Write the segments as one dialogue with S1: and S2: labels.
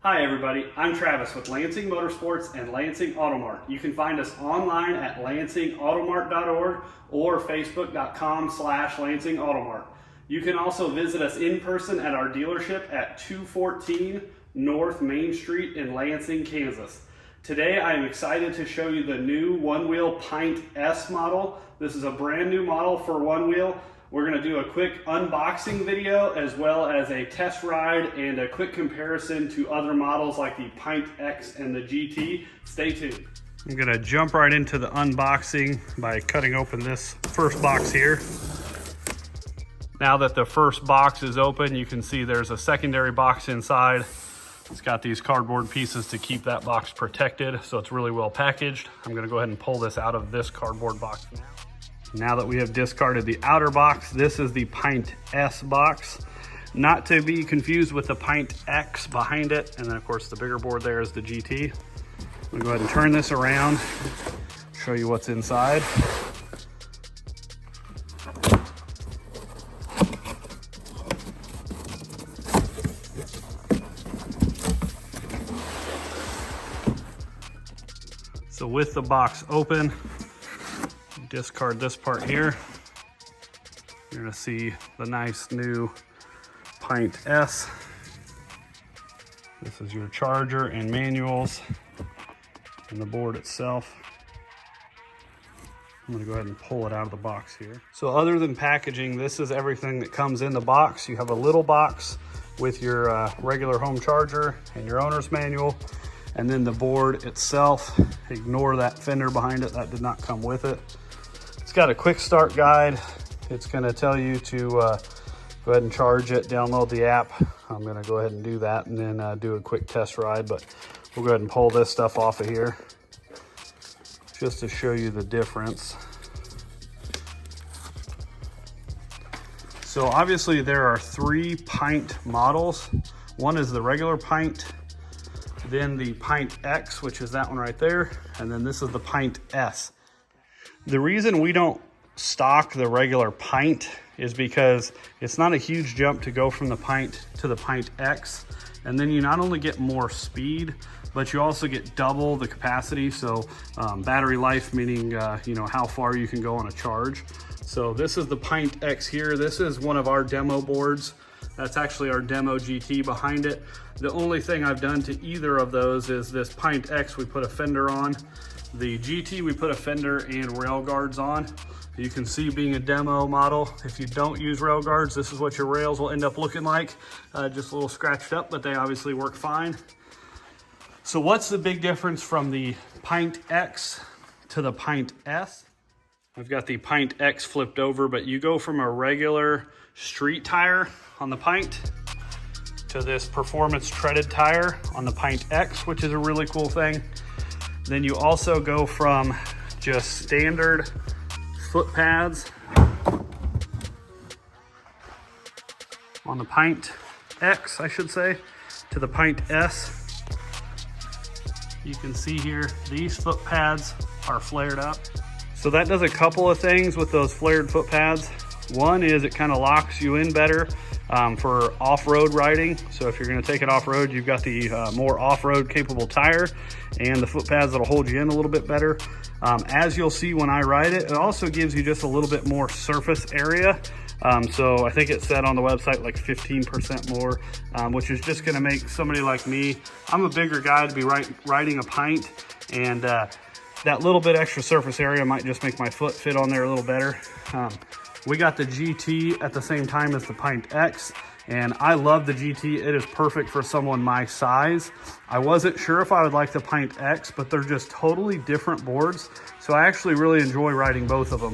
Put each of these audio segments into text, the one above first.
S1: Hi everybody, I'm Travis with Lansing Motorsports and Lansing Automart. You can find us online at lansingautomart.org or facebook.com/Lansing Automart. You can also visit us in person at our dealership at 214 North Main Street in Lansing, Kansas. Today I am excited to show you the new Onewheel Pint S model. This is a brand new model for Onewheel. We're going to do a quick unboxing video as well as a test ride and a quick comparison to other models like the Pint X and the GT. Stay tuned. I'm going to jump right into the unboxing by cutting open this first box here. Now that the first box is open, you can see there's a secondary box inside. It's got these cardboard pieces to keep that box protected, so it's really well packaged. I'm going to go ahead and pull this out of this cardboard box now. Now that we have discarded the outer box, this is the Pint S box. Not to be confused with the Pint X behind it. And then of course the bigger board there is the GT. I'm gonna go ahead and turn this around, show you what's inside. So with the box open, discard this part here. You're gonna see the nice new Pint S. This is your charger and manuals and the board itself. I'm gonna go ahead and pull it out of the box here. So other than packaging, this is everything that comes in the box. You have a little box with your regular home charger and your owner's manual, and then the board itself. Ignore that fender behind it, that did not come with it. It's got a quick start guide. It's going to tell you to go ahead and charge it, download the app. I'm going to go ahead and do that and then do a quick test ride, but we'll go ahead and pull this stuff off of here just to show you the difference. So obviously there are 3 Pint models. One is the regular Pint, then the Pint X, which is that one right there, and then this is the Pint S. The reason we don't stock the regular Pint is because it's not a huge jump to go from the Pint to the Pint X. And then you not only get more speed, but you also get double the capacity. So battery life, meaning you know, how far you can go on a charge. So this is the Pint X here. This is one of our demo boards. That's actually our demo GT behind it. The only thing I've done to either of those is this Pint X, we put a fender on. The GT, we put a fender and rail guards on. You can see, being a demo model, if you don't use rail guards, this is what your rails will end up looking like. Just a little scratched up, but they obviously work fine. So what's the big difference from the Pint X to the Pint S? I've got the Pint X flipped over, but you go from a regular street tire on the Pint to this performance treaded tire on the Pint X, which is a really cool thing. Then you also go from just standard foot pads on the Pint X, I should say, to the Pint S. You can see here, these foot pads are flared up. So that does a couple of things with those flared foot pads. One is it kind of locks you in better for off-road riding. So if you're going to take it off-road, you've got the more off-road capable tire and the foot pads that'll hold you in a little bit better. As you'll see when I ride it, it also gives you just a little bit more surface area. So I think it said on the website like 15% more, which is just going to make somebody like me, I'm a bigger guy to be riding a Pint, and that little bit extra surface area might just make my foot fit on there a little better. We got the GT at the same time as the Pint X, and I love the GT. It is perfect for someone my size. I wasn't sure if I would like the Pint X, but they're just totally different boards, so I actually really enjoy riding both of them.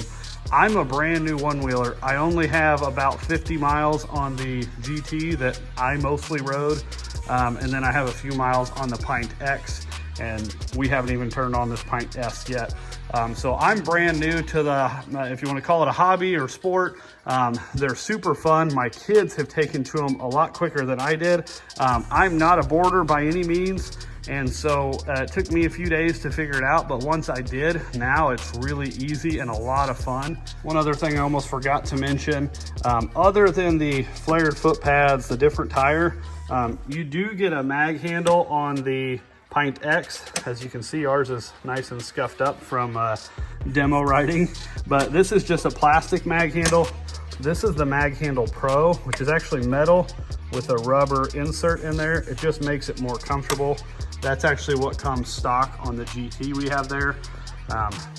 S1: I'm a brand new one-wheeler. I only have about 50 miles on the GT that I mostly rode, and then I have a few miles on the Pint X, and we haven't even turned on this Pint S yet. So I'm brand new to the, if you want to call it a hobby or sport. They're super fun. My kids have taken to them a lot quicker than I did. I'm not a boarder by any means, and so it took me a few days to figure it out, but once I did, now it's really easy and a lot of fun. One other thing I almost forgot to mention, other than the flared foot pads, the different tire, You do get a mag handle on the Pint X. As you can see, ours is nice and scuffed up from demo riding, but this is just a plastic mag handle. This is the Mag Handle Pro, which is actually metal with a rubber insert in there. It just makes it more comfortable. That's actually what comes stock on the GT we have there.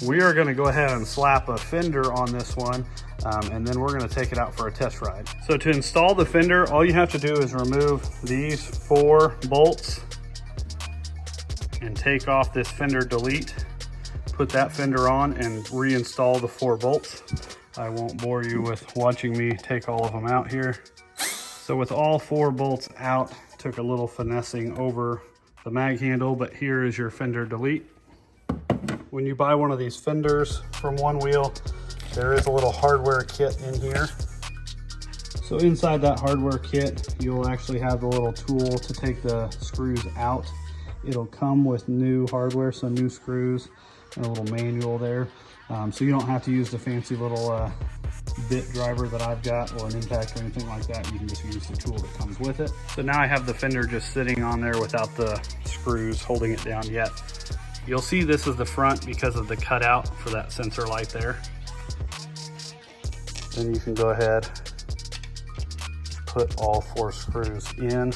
S1: We are gonna go ahead and slap a fender on this one, and then we're gonna take it out for a test ride. So to install the fender, all you have to do is remove these 4 bolts and take off this fender delete. Put that fender on and reinstall the 4 bolts. I won't bore you with watching me take all of them out here. So with all 4 bolts out, took a little finessing over the mag handle, but here is your fender delete. When you buy one of these fenders from Onewheel, there is a little hardware kit in here. So inside that hardware kit, you'll actually have the little tool to take the screws out. It'll come with new hardware, so new screws and a little manual there. So you don't have to use the fancy little bit driver that I've got or an impact or anything like that. You can just use the tool that comes with it. So now I have the fender just sitting on there without the screws holding it down yet. You'll see this is the front because of the cutout for that sensor light there. Then you can go ahead, put all 4 screws in,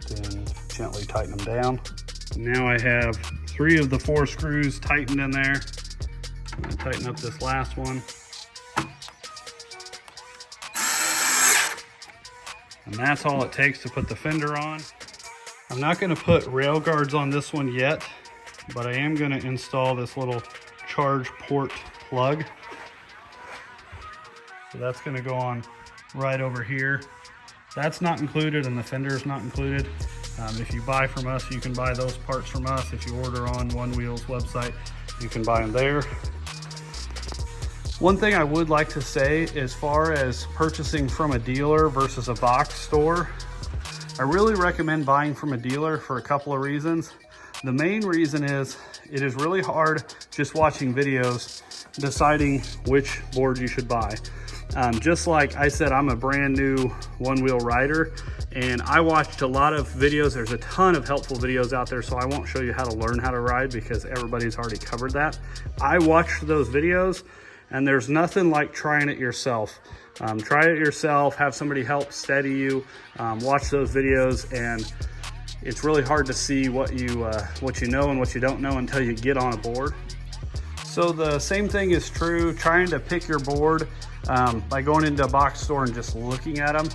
S1: then gently tighten them down. Now I have 3 of the 4 screws tightened in there. I'm gonna tighten up this last one. And that's all it takes to put the fender on. I'm not gonna put rail guards on this one yet, but I am gonna install this little charge port plug. So that's gonna go on right over here. That's not included and the fender is not included. If you buy from us, you can buy those parts from us. If you order on Onewheel's website, you can buy them there. One thing I would like to say, as far as purchasing from a dealer versus a box store, I really recommend buying from a dealer for a couple of reasons. The main reason is it is really hard just watching videos deciding which board you should buy. Just like I said, I'm a brand new Onewheel rider and I watched a lot of videos. There's a ton of helpful videos out there, so I won't show you how to learn how to ride because everybody's already covered that. I watched those videos and there's nothing like trying it yourself. Try it yourself, have somebody help steady you, watch those videos, and it's really hard to see what you know and what you don't know until you get on a board. So the same thing is true trying to pick your board by going into a box store and just looking at them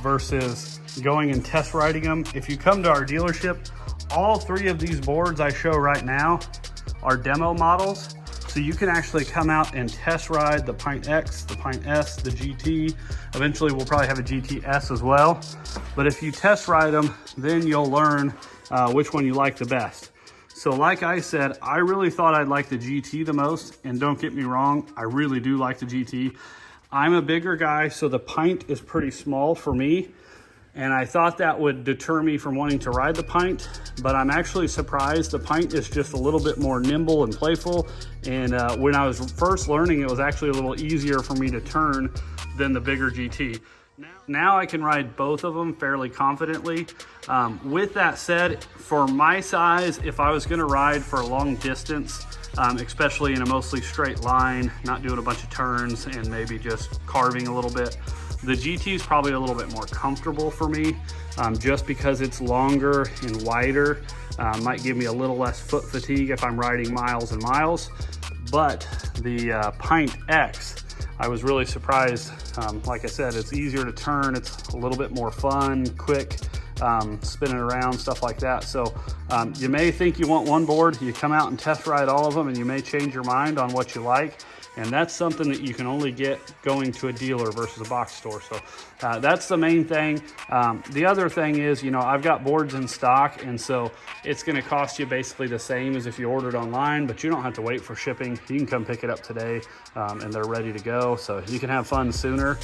S1: versus going and test riding them. If you come to our dealership, all 3 of these boards I show right now are demo models. So you can actually come out and test ride the Pint X, the Pint S, the GT. Eventually we'll probably have a GTS as well. But if you test ride them, then you'll learn which one you like the best. So like I said, I really thought I'd like the GT the most, and don't get me wrong, I really do like the GT. I'm a bigger guy, so the Pint is pretty small for me, and I thought that would deter me from wanting to ride the Pint, but I'm actually surprised. The Pint is just a little bit more nimble and playful, and when I was first learning, it was actually a little easier for me to turn than the bigger GT. Now I can ride both of them fairly confidently. With that said, for my size, if I was gonna ride for a long distance, especially in a mostly straight line, not doing a bunch of turns and maybe just carving a little bit, the GT is probably a little bit more comfortable for me, just because it's longer and wider. Might give me a little less foot fatigue if I'm riding miles and miles. But the Pint X, I was really surprised. Like I said, it's easier to turn. It's a little bit more fun, quick, spinning around, stuff like that. So you may think you want one board, you come out and test ride all of them, and you may change your mind on what you like. And that's something that you can only get going to a dealer versus a box store. So that's the main thing. The other thing is, you know, I've got boards in stock, and so it's gonna cost you basically the same as if you ordered online, but you don't have to wait for shipping. You can come pick it up today and they're ready to go. So you can have fun sooner.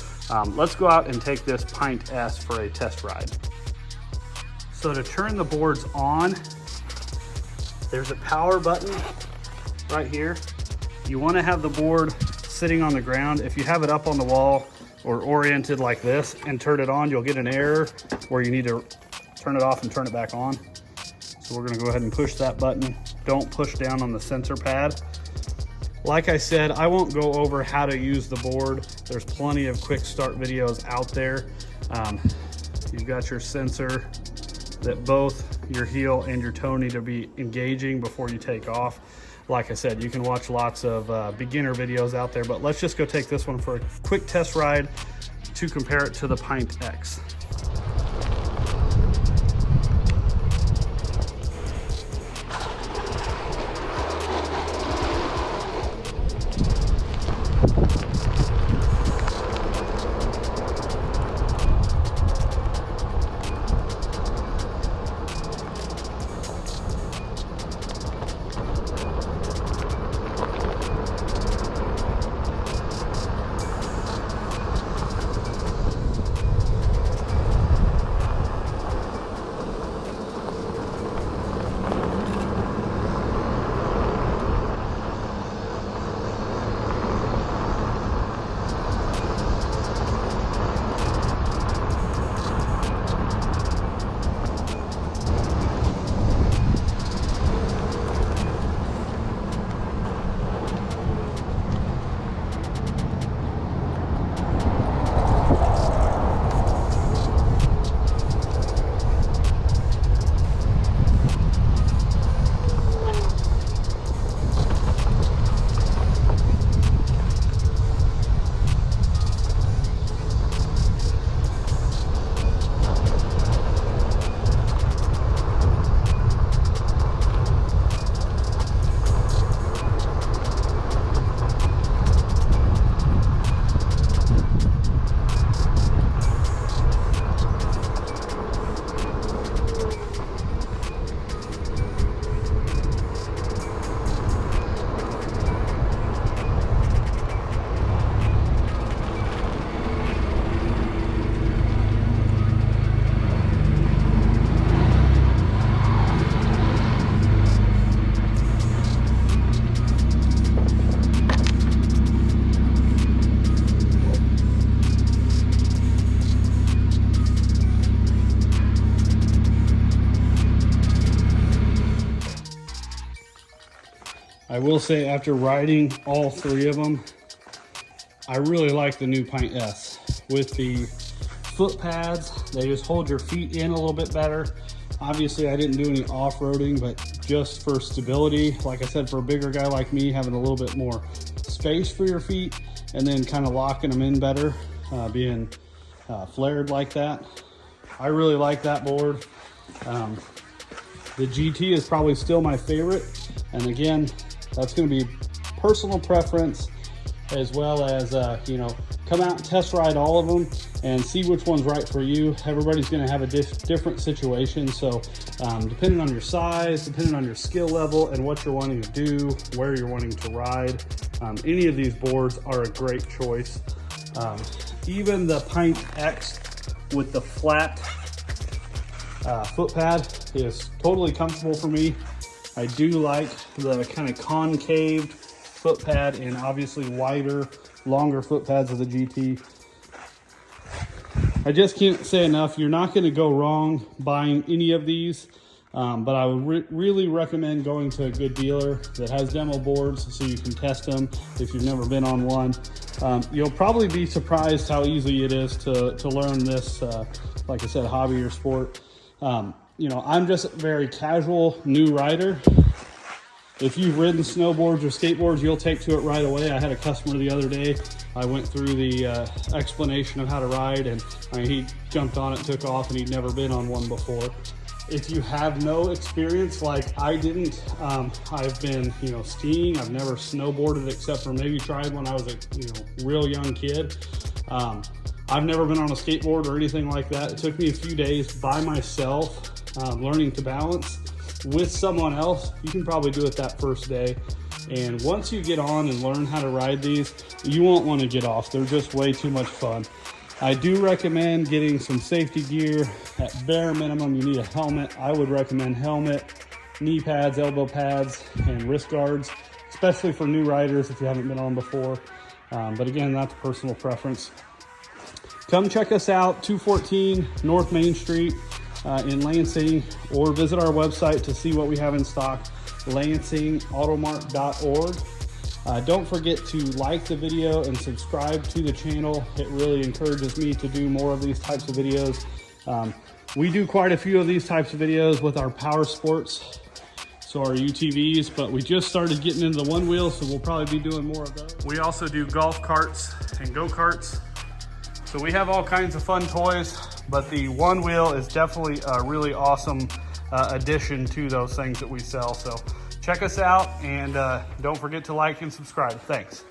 S1: Let's go out and take this Pint S for a test ride. So to turn the boards on, there's a power button right here. You want to have the board sitting on the ground. If you have it up on the wall, or oriented like this and turn it on, you'll get an error where you need to turn it off and turn it back on. So we're gonna go ahead and push that button. Don't push down on the sensor pad. Like I said, I won't go over how to use the board. There's plenty of quick start videos out there. You've got your sensor that both your heel and your toe need to be engaging before you take off. Like I said, you can watch lots of beginner videos out there, but let's just go take this one for a quick test ride to compare it to the Pint X. I will say, after riding all three of them, I really like the new Pint S. With the foot pads, they just hold your feet in a little bit better. Obviously, I didn't do any off-roading, but just for stability, like I said, for a bigger guy like me, having a little bit more space for your feet and then kind of locking them in better, being flared like that. I really like that board. The GT is probably still my favorite. And again, that's going to be personal preference, as well as, you know, come out and test ride all of them and see which one's right for you. Everybody's going to have a different situation. So depending on your size, depending on your skill level and what you're wanting to do, where you're wanting to ride, any of these boards are a great choice. Even the Pint X with the flat foot pad is totally comfortable for me. I do like the kind of concaved foot pad and obviously wider, longer foot pads of the GT. I just can't say enough. You're not going to go wrong buying any of these, but I would really recommend going to a good dealer that has demo boards so you can test them if you've never been on one. You'll probably be surprised how easy it is to learn this, like I said, hobby or sport. You know, I'm just a very casual new rider. If you've ridden snowboards or skateboards, you'll take to it right away. I had a customer the other day. I went through the explanation of how to ride, and he jumped on it, took off, and he'd never been on one before. If you have no experience like I didn't, I've been, you know, skiing. I've never snowboarded except for maybe tried when I was a, you know, real young kid. I've never been on a skateboard or anything like that. It took me a few days by myself, learning to balance. With someone else, you can probably do it that first day. And once you get on and learn how to ride these, you won't want to get off. They're just way too much fun. I do recommend getting some safety gear. At bare minimum, you need a helmet. I would recommend helmet, knee pads, elbow pads, and wrist guards, especially for new riders if you haven't been on before. But again, that's personal preference. come check us out, 214 North Main Street in Lansing, or visit our website to see what we have in stock, lansingautomart.org. Don't forget to like the video and subscribe to the channel. It really encourages me to do more of these types of videos. We do quite a few of these types of videos with our power sports, so our UTVs, but we just started getting into the one wheel, so we'll probably be doing more of those. We also do golf carts and go-karts. So we have all kinds of fun toys, but the one wheel is definitely a really awesome addition to those things that we sell. So check us out, and don't forget to like and subscribe. Thanks.